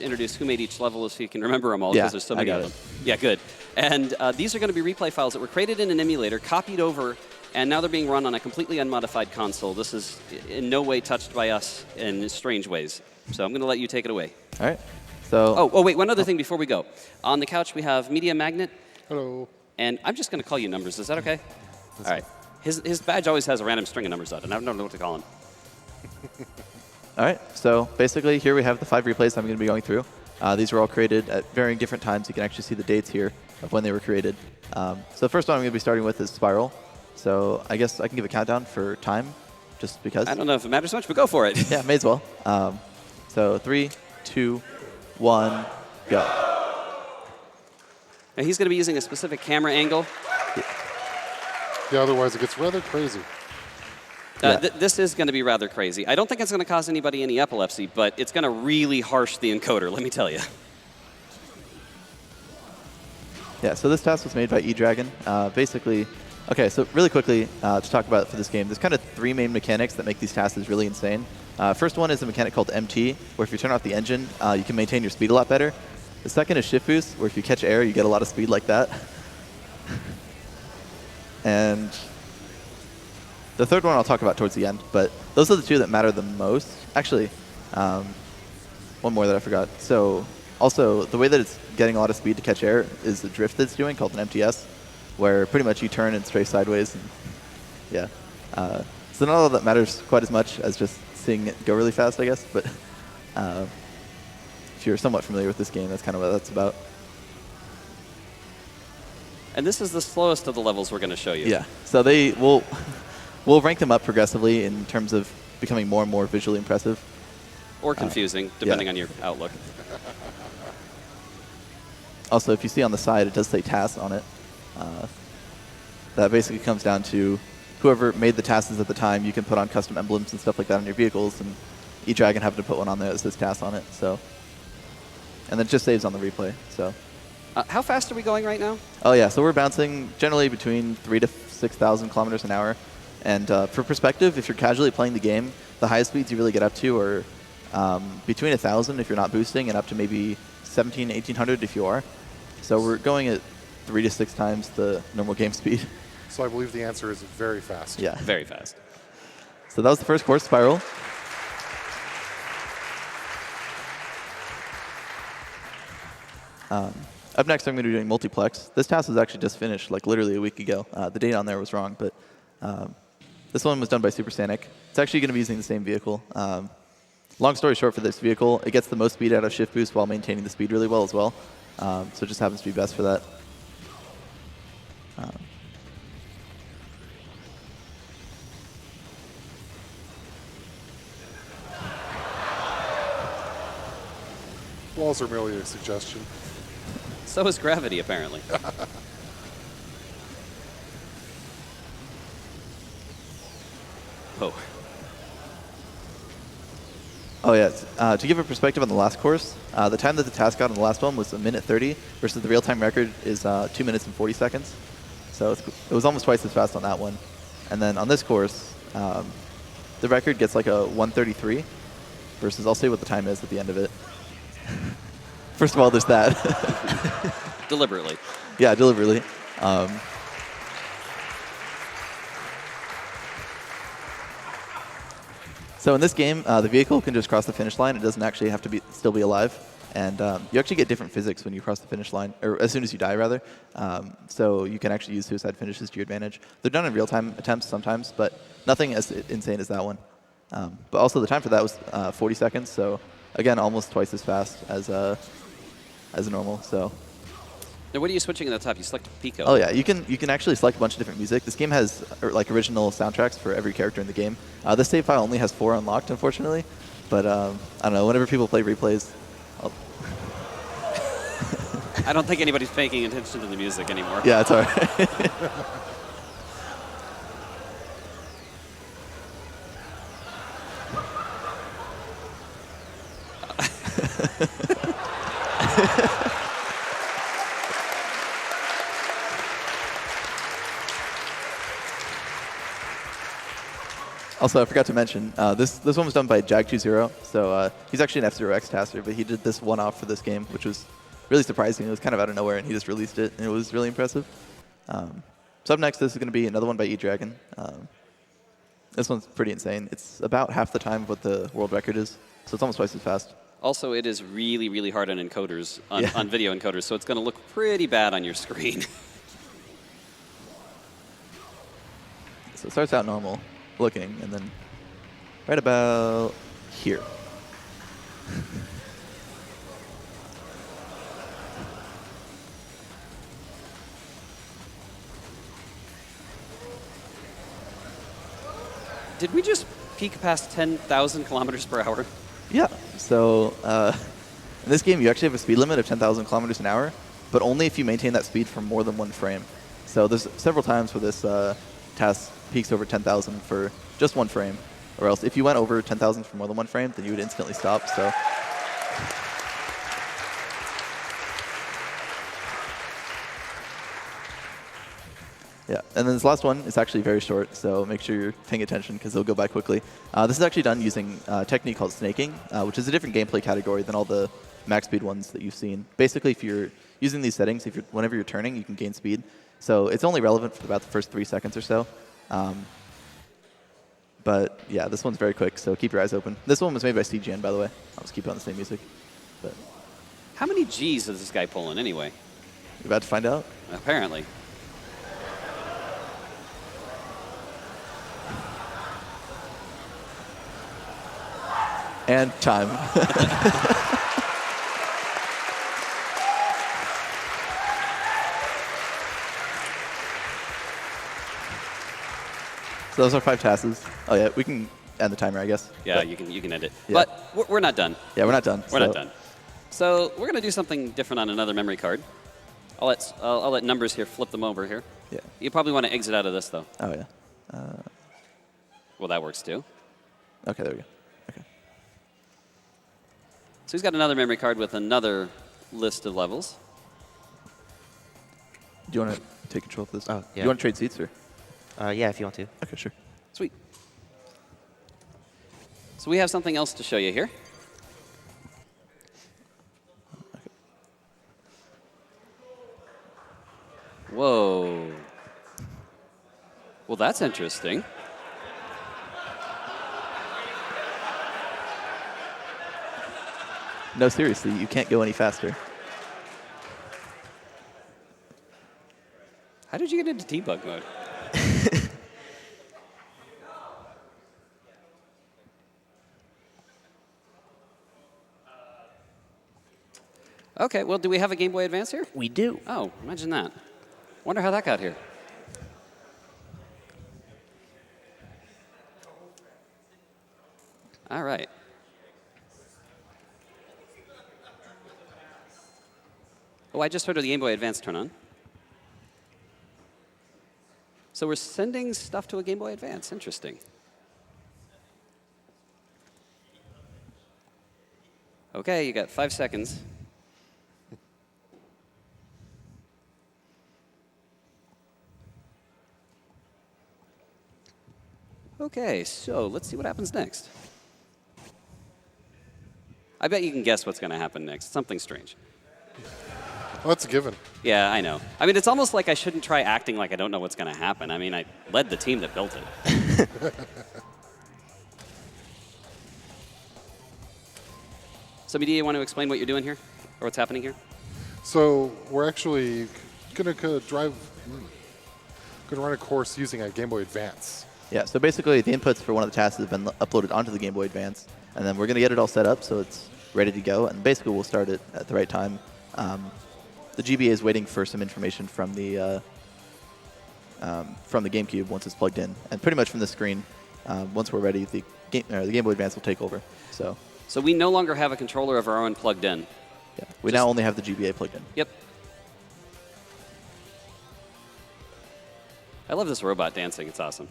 introduce who made each level so you can remember them all, because there's so many of them. Yeah, good. And these are going to be replay files that were created in an emulator, copied over, and now they're being run on a completely unmodified console. This is in no way touched by us in strange ways. So I'm going to let you take it away. All right. So. Oh, wait, one other thing before we go. On the couch, we have MediaMagnet. Hello. And I'm just going to call you numbers. Is that OK? All right. His badge always has a random string of numbers on it, and I don't know what to call him. All right. So basically, here we have the 5 replays I'm going to be going through. These were all created at varying different times. You can actually see the dates here of when they were created. So the first one I'm going to be starting with is Spiral. So I guess I can give a countdown for time, just because. I don't know if it matters much, but go for it. Yeah, may as well. So 3, 2, 1, go. Now he's going to be using a specific camera angle. Yeah, otherwise it gets rather crazy. This is going to be rather crazy. I don't think it's going to cause anybody any epilepsy, but it's going to really harsh the encoder, let me tell you. Yeah, so this task was made by eDragon. Basically, okay, so really quickly to talk about for this game, there's kind of 3 main mechanics that make these tasks really insane. First one is a mechanic called MT, where if you turn off the engine, you can maintain your speed a lot better. The second is Shift Boost, where if you catch air, you get a lot of speed like that. And the third one I'll talk about towards the end, but those are the 2 that matter the most. Actually, one more that I forgot. So also, the way that it's getting a lot of speed to catch air is the drift that it's doing, called an MTS, where pretty much you turn and stray sideways. And yeah. So not all that matters quite as much as just seeing it go really fast, I guess. But if you're somewhat familiar with this game, that's kind of what that's about. And this is the slowest of the levels we're going to show you. Yeah. So we'll rank them up progressively in terms of becoming more and more visually impressive. Or confusing, depending on your outlook. Also, if you see on the side, it does say TAS on it. That basically comes down to whoever made the TASs at the time, you can put on custom emblems and stuff like that on your vehicles, and eDragon happened to put one on there that says TAS on it. So, and then it just saves on the replay. So. How fast are we going right now? Oh yeah, so we're bouncing generally between 3,000 to 6,000 kilometers an hour. And for perspective, if you're casually playing the game, the highest speeds you really get up to are between 1,000 if you're not boosting, and up to maybe 1,700, 1,800 if you are. So we're going at 3 to 6 times the normal game speed. So I believe the answer is very fast. Yeah. Very fast. So that was the first course, Spiral. Up next, I'm going to be doing Multiplex. This task was actually just finished, like literally a week ago. The date on there was wrong, but this one was done by superSANIC. It's actually going to be using the same vehicle. Long story short for this vehicle, it gets the most speed out of Shift Boost while maintaining the speed really well as well. So it just happens to be best for that. Walls are merely a suggestion. So is gravity, apparently. Oh. Oh yeah, to give a perspective on the last course, the time that the task got on the last one was 1:30 versus the real-time record is 2 minutes and 40 seconds. So it was almost twice as fast on that one. And then on this course, the record gets like a 1:33 versus, I'll say what the time is at the end of it. First of all, there's that. Deliberately. Yeah, deliberately. So in this game, the vehicle can just cross the finish line. It doesn't actually have to still be alive. And you actually get different physics when you cross the finish line, or as soon as you die, rather. So you can actually use suicide finishes to your advantage. They're done in real-time attempts sometimes, but nothing as insane as that one. But also the time for that was 40 seconds. So again, almost twice as fast as normal. So. Now, what are you switching at the top? You select Pico. Oh yeah, you can actually select a bunch of different music. This game has like original soundtracks for every character in the game. This save file only has 4 unlocked, unfortunately. But I don't know. Whenever people play replays, I don't think anybody's paying attention to the music anymore. Yeah, it's all right. Also, I forgot to mention, this one was done by Jag20. So he's actually an F-Zero X taster, but he did this one-off for this game, which was really surprising. It was kind of out of nowhere, and he just released it, and it was really impressive. So up next, this is going to be another one by eDragon. This one's pretty insane. It's about half the time of what the world record is, so it's almost twice as fast. Also, it is really, really hard on encoders, on video encoders, so it's going to look pretty bad on your screen. So it starts out normal looking, and then right about here. Did we just peak past 10,000 kilometers per hour? Yeah. So in this game, you actually have a speed limit of 10,000 kilometers an hour, but only if you maintain that speed for more than one frame. So there's several times where this task peaks over 10,000 for just one frame, or else if you went over 10,000 for more than one frame, then you would instantly stop. So. Yeah, and then this last one is actually very short, so make sure you're paying attention because it'll go by quickly. This is actually done using a technique called snaking, which is a different gameplay category than all the max speed ones that you've seen. Basically, if you're using these settings, whenever you're turning, you can gain speed. So it's only relevant for about the first 3 seconds or so. But yeah, this one's very quick, so keep your eyes open. This one was made by CGN, by the way. I'll just keep it on the same music. But how many Gs is this guy pulling anyway? You're about to find out? Apparently. And time. So those are 5 tasks. Oh yeah, we can end the timer, I guess. Yeah, but you can end it. Yeah. But we're not done. Yeah, we're not done. We're not done. So we're going to do something different on another memory card. I'll let numbers here flip them over here. Yeah. You probably want to exit out of this, though. Oh yeah. Well, that works, too. Okay, there we go. Okay. So he's got another memory card with another list of levels. Do you want to take control of this? Oh, Do yeah. you want to trade seats, or? Yeah, if you want to. Okay, sure. Sweet. So we have something else to show you here. Whoa. Well, that's interesting. No, seriously, you can't go any faster. How did you get into debug mode? Okay, well, do we have a Game Boy Advance here? We do. Oh, imagine that. Wonder how that got here. All right. Oh, I just heard of the Game Boy Advance turn on. So we're sending stuff to a Game Boy Advance. Interesting. Okay, you got 5 seconds. Okay, so let's see what happens next. I bet you can guess what's going to happen next. Something strange. Well, that's a given. Yeah, I know. I mean, it's almost like I shouldn't try acting like I don't know what's going to happen. I mean, I led the team that built it. So, Media, you want to explain what you're doing here? Or what's happening here? So we're actually going to run a course using a Game Boy Advance. Yeah, so basically the inputs for one of the tasks have been uploaded onto the Game Boy Advance, and then we're going to get it all set up so it's ready to go, and basically we'll start it at the right time. The GBA is waiting for some information from the GameCube once it's plugged in, and pretty much from the screen, once we're ready, the Game Boy Advance will take over. So we no longer have a controller of our own plugged in. yeah, we now only have the GBA plugged in. Yep. I love this robot dancing. It's awesome.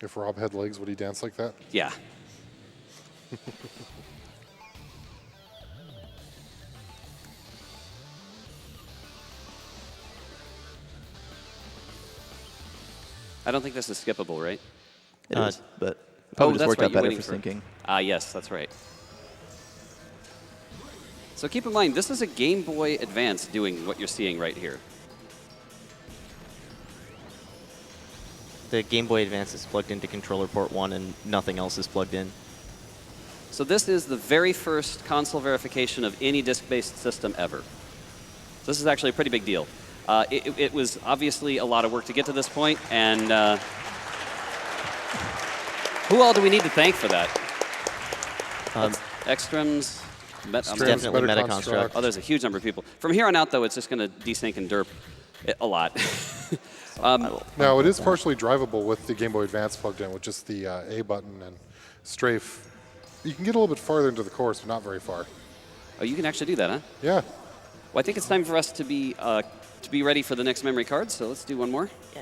If Rob had legs, would he dance like that? Yeah. I don't think this is skippable, right? It is, but probably just that's worked right, out you're better waiting for syncing. Yes, that's right. So keep in mind, this is a Game Boy Advance doing what you're seeing right here. The Game Boy Advance is plugged into controller port 1 and nothing else is plugged in. So this is the very first console verification of any disk-based system ever. So this is actually a pretty big deal. It was obviously a lot of work to get to this point, and who all do we need to thank for that? Extrams, Definitely metaconstruct. Oh, there's a huge number of people. From here on out, though, it's just going to desync and derp a lot. Now, it is partially drivable with the Game Boy Advance plugged in, with just the A button and strafe. You can get a little bit farther into the course, but not very far. Oh, you can actually do that, huh? Yeah. Well, I think it's time for us to be ready for the next memory card, so let's do one more. Yeah.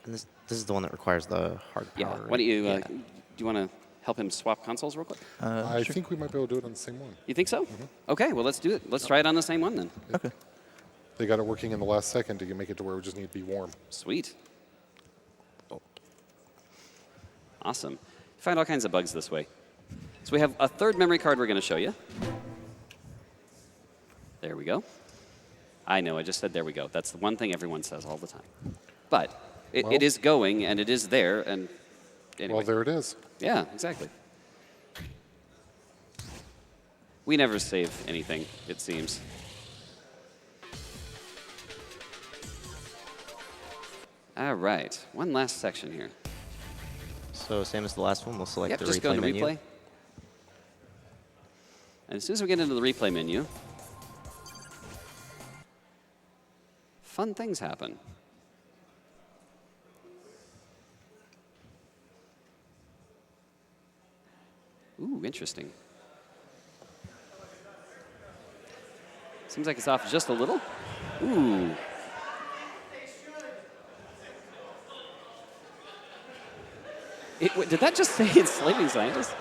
And this is the one that requires the hard power. Yeah. Right? Why don't you, do you want to help him swap consoles real quick? I think we might be able to do it on the same one. You think so? Okay, well, let's do it. Let's try it on the same one then. Okay. They got it working in the last second to make it to where we just need to be warm. Sweet. Awesome. Find all kinds of bugs this way. So we have a third memory card we're going to show you. There we go. I know, I just said there we go. That's the one thing everyone says all the time. But it is going, and it is there, and anyway. Well, there it is. Yeah, exactly. We never save anything, it seems. All right, one last section here. So same as the last one, we'll select the just replay go into menu. replay. And as soon as we get into the replay menu, fun things happen. Ooh, interesting. Seems like it's off just a little. Ooh. Did that just say enslaving scientists?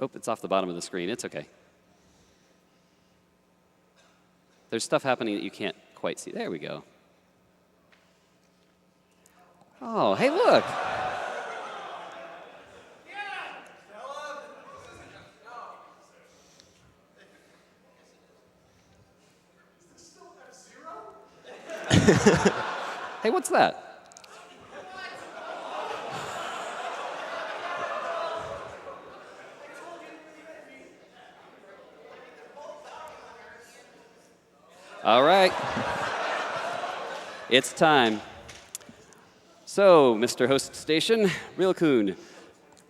Oh, it's off the bottom of the screen. It's okay. There's stuff happening that you can't quite see. There we go. Oh, hey, look. Hey, what's that? All right. It's time. So, Mr. Host Station, Real Coon,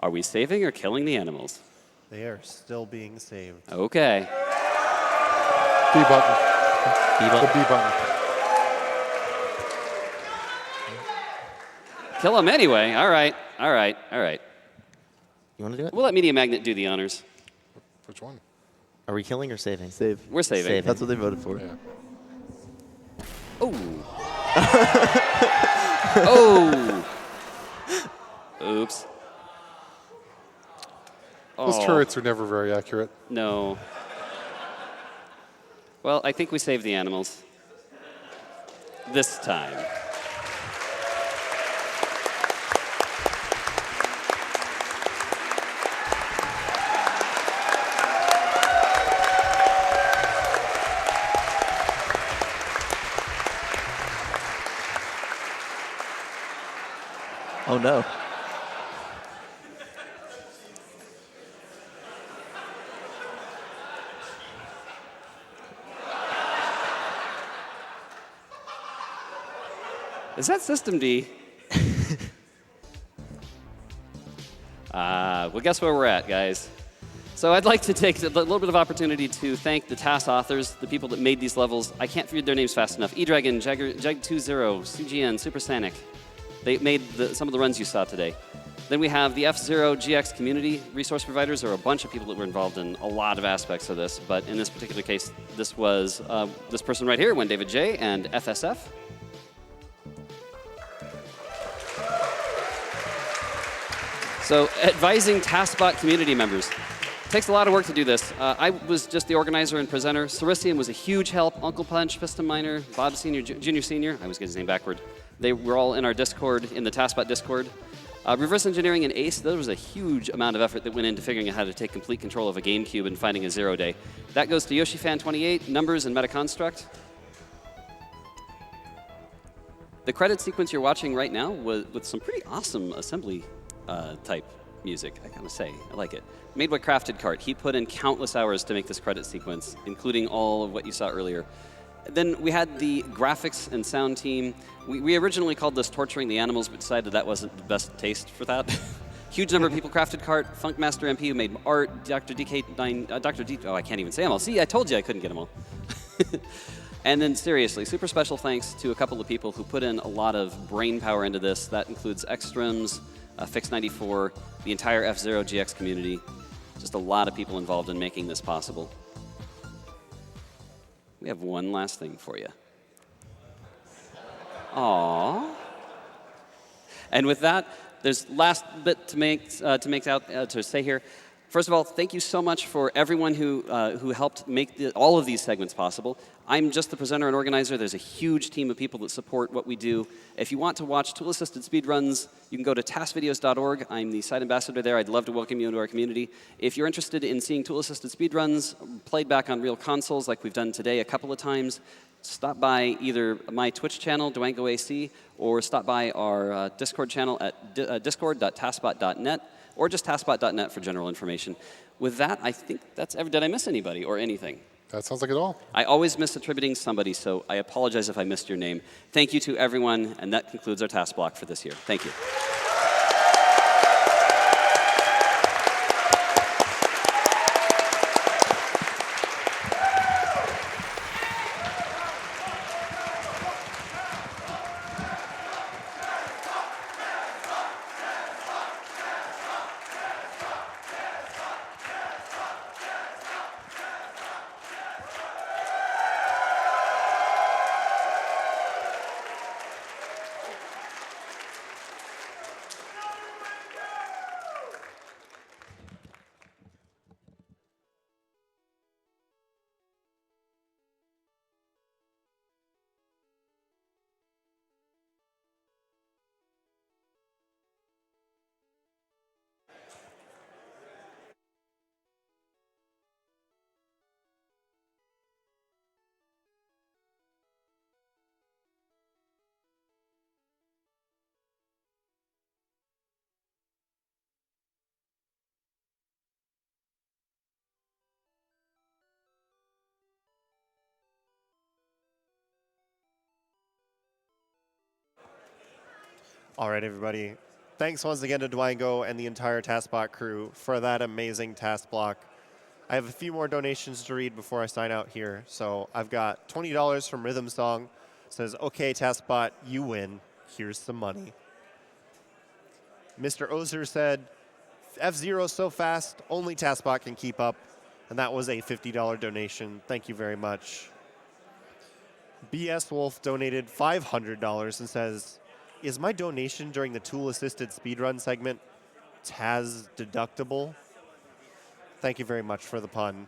are we saving or killing the animals? They are still being saved. Okay. B button. B button. The B button. Kill them anyway. All right. All right. All right. You want to do it? We'll let MediaMagnet do the honors. Which one? Are we killing or saving? Save. We're saving. Saving. That's what they voted for. Yeah. Oh. Oh. Oops. Those turrets are never very accurate. No. Well, I think we saved the animals. This time. Oh no. Is that System D? Well, guess where we're at, guys. So I'd like to take a little bit of opportunity to thank the TAS authors, the people that made these levels. I can't read their names fast enough. eDragon, Jag20, CGN, superSANIC. They made some of the runs you saw today. Then we have the F-Zero GX community resource providers. There are a bunch of people that were involved in a lot of aspects of this, but in this particular case, this was this person right here, David J. and FSF. So advising TASBot community members. It takes a lot of work to do this. I was just the organizer and presenter. Serisium was a huge help. UnclePunch, PistonMiner, Bob Senior, Junior Senior. I always get his name backward. They were all in our Discord, in the TASBot Discord. Reverse engineering and ACE, there was a huge amount of effort that went into figuring out how to take complete control of a GameCube and finding a 0 day. That goes to YoshiFan28, Numbers, and Metaconstruct. The credit sequence you're watching right now was with some pretty awesome assembly type music, I gotta say. I like it. Made by CraftedCart. He put in countless hours to make this credit sequence, including all of what you saw earlier. Then we had the graphics and sound team. We originally called this Torturing the Animals, but decided that wasn't the best taste for that. Huge number of people, CraftedCart, Funkmastermp, who made art, Dr. DK9, Dr. D, oh, I can't even say them all. See, I told you I couldn't get them all. And then seriously, super special thanks to a couple of people who put in a lot of brain power into this. That includes Extrams, Fix94, the entire F-Zero GX community. Just a lot of people involved in making this possible. We have one last thing for you. Aww. And with that, there's last bit to say here. First of all, thank you so much for everyone who helped make all of these segments possible. I'm just the presenter and organizer. There's a huge team of people that support what we do. If you want to watch tool-assisted speedruns, you can go to tasvideos.org. I'm the site ambassador there. I'd love to welcome you into our community. If you're interested in seeing tool-assisted speedruns played back on real consoles like we've done today a couple of times, stop by either my Twitch channel, dwangoAC, or stop by our Discord channel at discord.tasbot.net, or just tasbot.net for general information. With that, I think that's did I miss anybody or anything? That sounds like it all. I always miss attributing somebody, so I apologize if I missed your name. Thank you to everyone, and that concludes our task block for this year. Thank you. All right, everybody. Thanks once again to Dwango and the entire TASBot crew for that amazing task block. I have a few more donations to read before I sign out here. So I've got $20 from Rhythm Song. It says, okay, TASBot, you win. Here's some money. Mr. Ozer said, F-Zero's so fast, only TASBot can keep up. And that was a $50 donation. Thank you very much. BS Wolf donated $500 and says, is my donation during the tool-assisted speedrun segment TAS deductible? Thank you very much for the pun.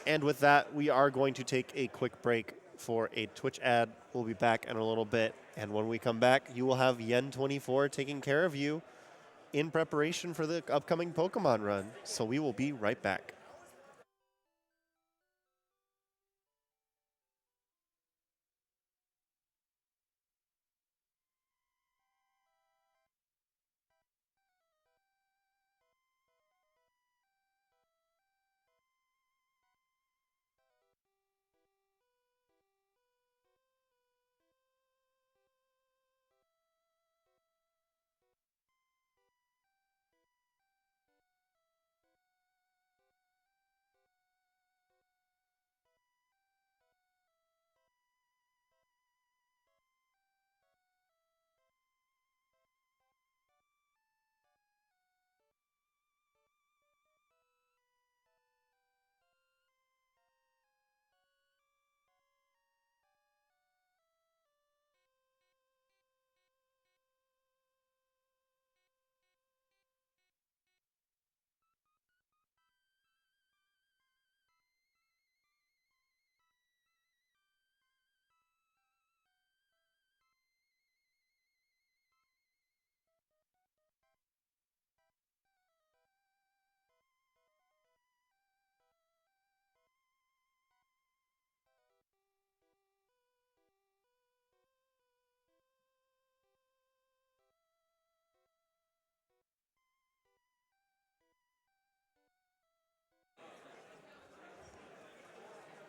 And with that, we are going to take a quick break for a Twitch ad. We'll be back in a little bit. And when we come back, you will have Yen24 taking care of you in preparation for the upcoming Pokemon run. So we will be right back.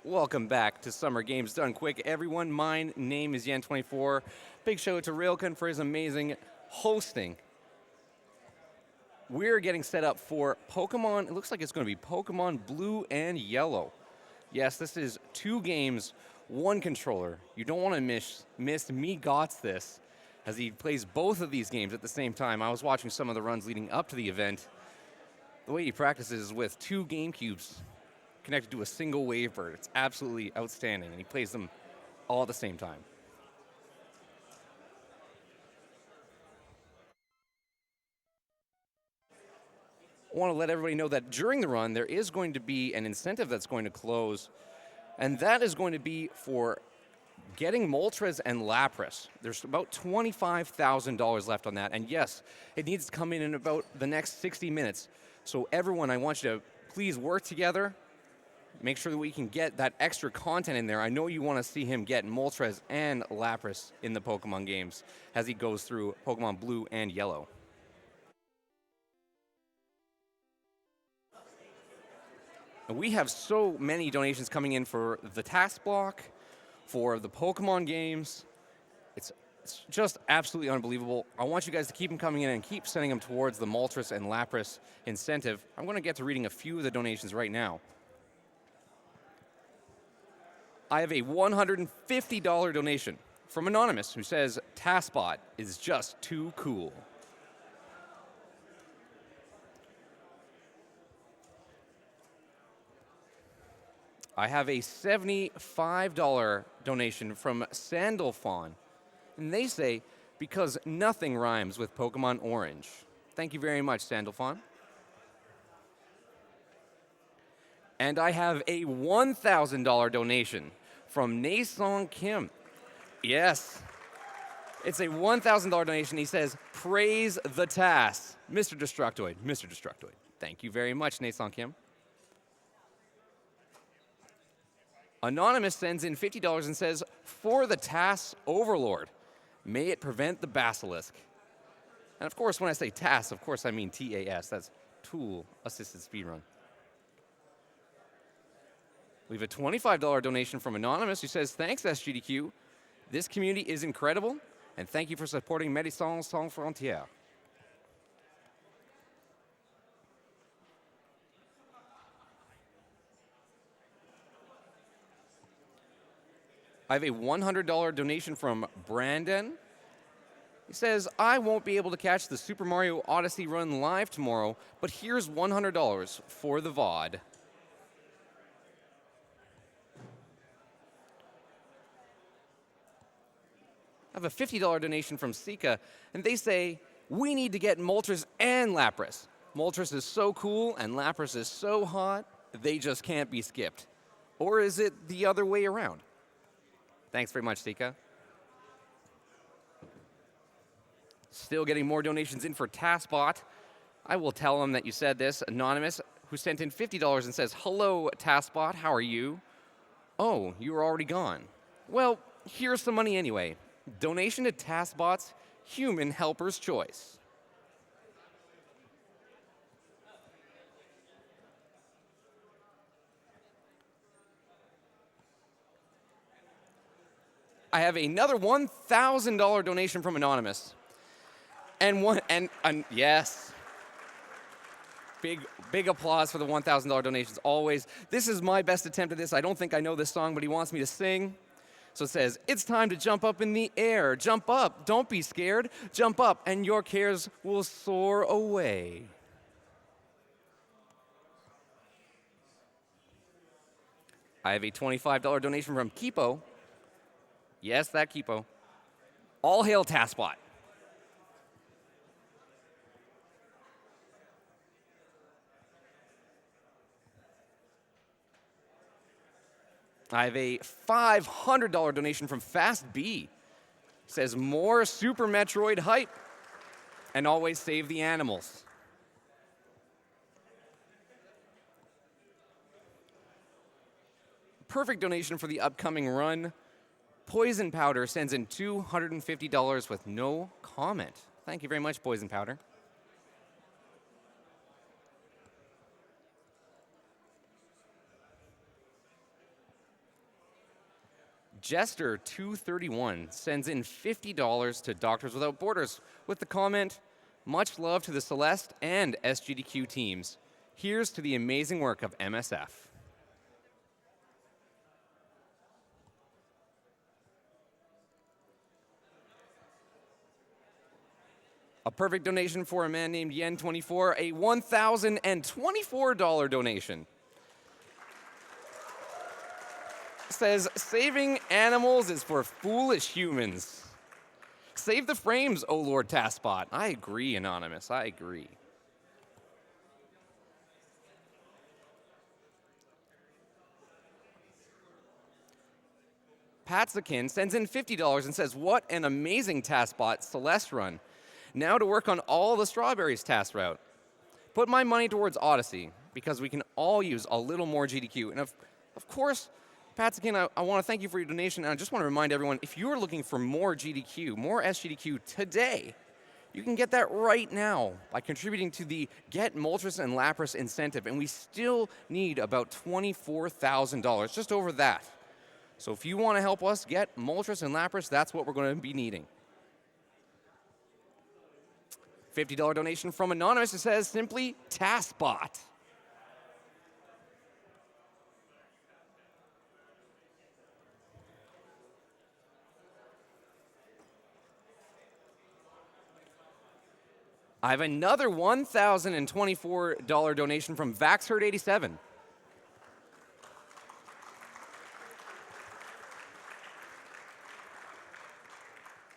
Welcome back to Summer Games Done Quick, everyone. My name is Yan24. Big shout out to Railkin for his amazing hosting. We're getting set up for Pokemon. It looks like it's going to be Pokemon Blue and Yellow. Yes, this is 2 games, 1 controller. You don't want to miss Me Gots this, as he plays both of these games at the same time. I was watching some of the runs leading up to the event. The way he practices with 2 GameCubes connected to a single wavebird. It's absolutely outstanding, and he plays them all at the same time. I want to let everybody know that during the run, there is going to be an incentive that's going to close, and that is going to be for getting Moltres and Lapras. There's about $25,000 left on that, and yes, it needs to come in about the next 60 minutes. So everyone, I want you to please work together. Make sure that we can get that extra content in there. I know you want to see him get Moltres and Lapras in the Pokemon games as he goes through Pokemon Blue and Yellow. And we have so many donations coming in for the TASBot, for the Pokemon games. It's just absolutely unbelievable. I want you guys to keep them coming in and keep sending them towards the Moltres and Lapras incentive. I'm going to get to reading a few of the donations right now. I have a $150 donation from Anonymous who says, TASBot is just too cool. I have a $75 donation from Sandalfawn, and they say, because nothing rhymes with Pokemon Orange. Thank you very much, Sandalfawn. And I have a $1,000 donation from Naesong Kim. Yes, it's a $1,000 donation. He says, praise the TAS. Mr. Destructoid, Mr. Destructoid. Thank you very much, Naesong Kim. Anonymous sends in $50 and says, for the TAS Overlord, may it prevent the Basilisk. And of course, when I say TAS, of course I mean TAS. That's Tool Assisted Speedrun. We have a $25 donation from Anonymous who says, thanks, SGDQ. This community is incredible, and thank you for supporting Médecins Sans Frontières. I have a $100 donation from Brandon. He says, I won't be able to catch the Super Mario Odyssey run live tomorrow, but here's $100 for the VOD. I have a $50 donation from Sika, and they say, we need to get Moltres and Lapras. Moltres is so cool, and Lapras is so hot, they just can't be skipped. Or is it the other way around? Thanks very much, Sika. Still getting more donations in for TASBot. I will tell him that you said this. Anonymous, who sent in $50 and says, hello, TASBot, how are you? Oh, you were already gone. Well, here's some money anyway. Donation to TASBot's Human Helper's Choice. I have another $1,000 donation from Anonymous. And yes. Big applause for the $1,000 donations always. This is my best attempt at this. I don't think I know this song, but he wants me to sing. So it says, it's time to jump up in the air. Jump up, don't be scared. Jump up and your cares will soar away. I have a $25 donation from Kipo. Yes, that Kipo. All hail TASBot. I have a $500 donation from Fast B. Says more Super Metroid hype and always save the animals. Perfect donation for the upcoming run. Poison Powder sends in $250 with no comment. Thank you very much, Poison Powder. Jester231 sends in $50 to Doctors Without Borders with the comment, "Much love to the Celeste and SGDQ teams. Here's to the amazing work of MSF." A perfect donation for a man named Yen24, a $1,024 donation. Says, "Saving animals is for foolish humans. Save the frames, oh Lord TASBot." I agree, Anonymous, I agree. Zayitskin sends in $50 and says, "What an amazing TASBot Celeste run. Now to work on all the strawberries task route. Put my money towards Odyssey, because we can all use a little more GDQ." And of course, Zayitskin, I want to thank you for your donation, and I just want to remind everyone, if you're looking for more GDQ, more SGDQ today, you can get that right now by contributing to the Get Moltres and Lapras incentive, and we still need about $24,000, just over that. So if you want to help us get Moltres and Lapras, that's what we're going to be needing. $50 donation from Anonymous. It says simply TASBot. I have another $1,024 donation from VaxHerd87.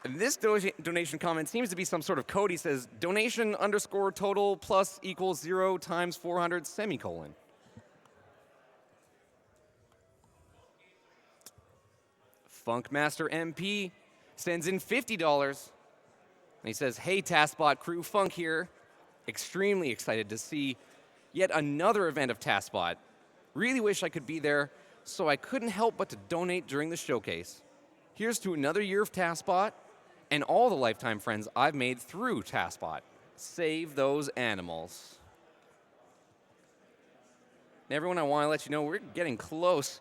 And this donation comment seems to be some sort of code. He says, "donation underscore total plus equals 0 times 400 semicolon." Funkmastermp sends in $50. And he says, "Hey TASBot crew, Funk here. Extremely excited to see yet another event of TASBot. Really wish I could be there, so I couldn't help but to donate during the showcase. Here's to another year of TASBot and all the lifetime friends I've made through TASBot. Save those animals." And everyone, I want to let you know we're getting close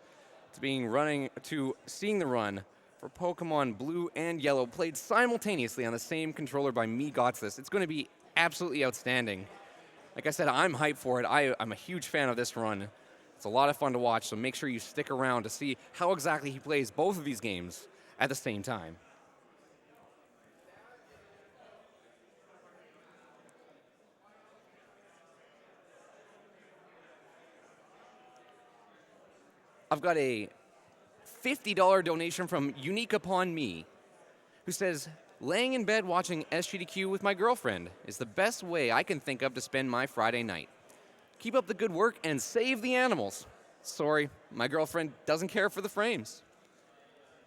to seeing the run for Pokemon Blue and Yellow played simultaneously on the same controller by MeGotsThis. It's going to be absolutely outstanding. Like I said, I'm hyped for it. I'm a huge fan of this run. It's a lot of fun to watch, so make sure you stick around to see how exactly he plays both of these games at the same time. I've got a $50 donation from Unique Upon Me, who says, "Laying in bed watching SGDQ with my girlfriend is the best way I can think of to spend my Friday night. Keep up the good work and save the animals. Sorry, my girlfriend doesn't care for the frames."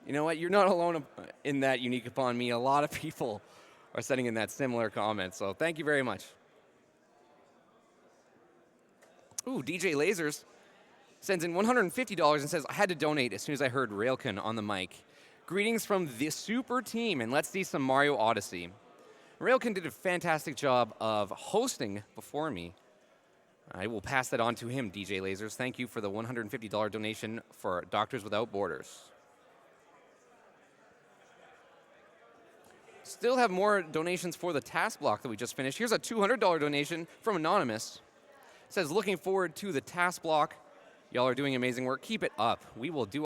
You know what? You're not alone in that, Unique Upon Me. A lot of people are sending in that similar comment, so thank you very much. Ooh, DJ Lasers sends in $150 and says, "I had to donate as soon as I heard Railkin on the mic. Greetings from the super team, and let's see some Mario Odyssey." Railkin did a fantastic job of hosting before me. I will pass that on to him, DJ Lasers. Thank you for the $150 donation for Doctors Without Borders. Still have more donations for the task block that we just finished. Here's a $200 donation from Anonymous. It says, "Looking forward to the task block. Y'all are doing amazing work. Keep it up. We will do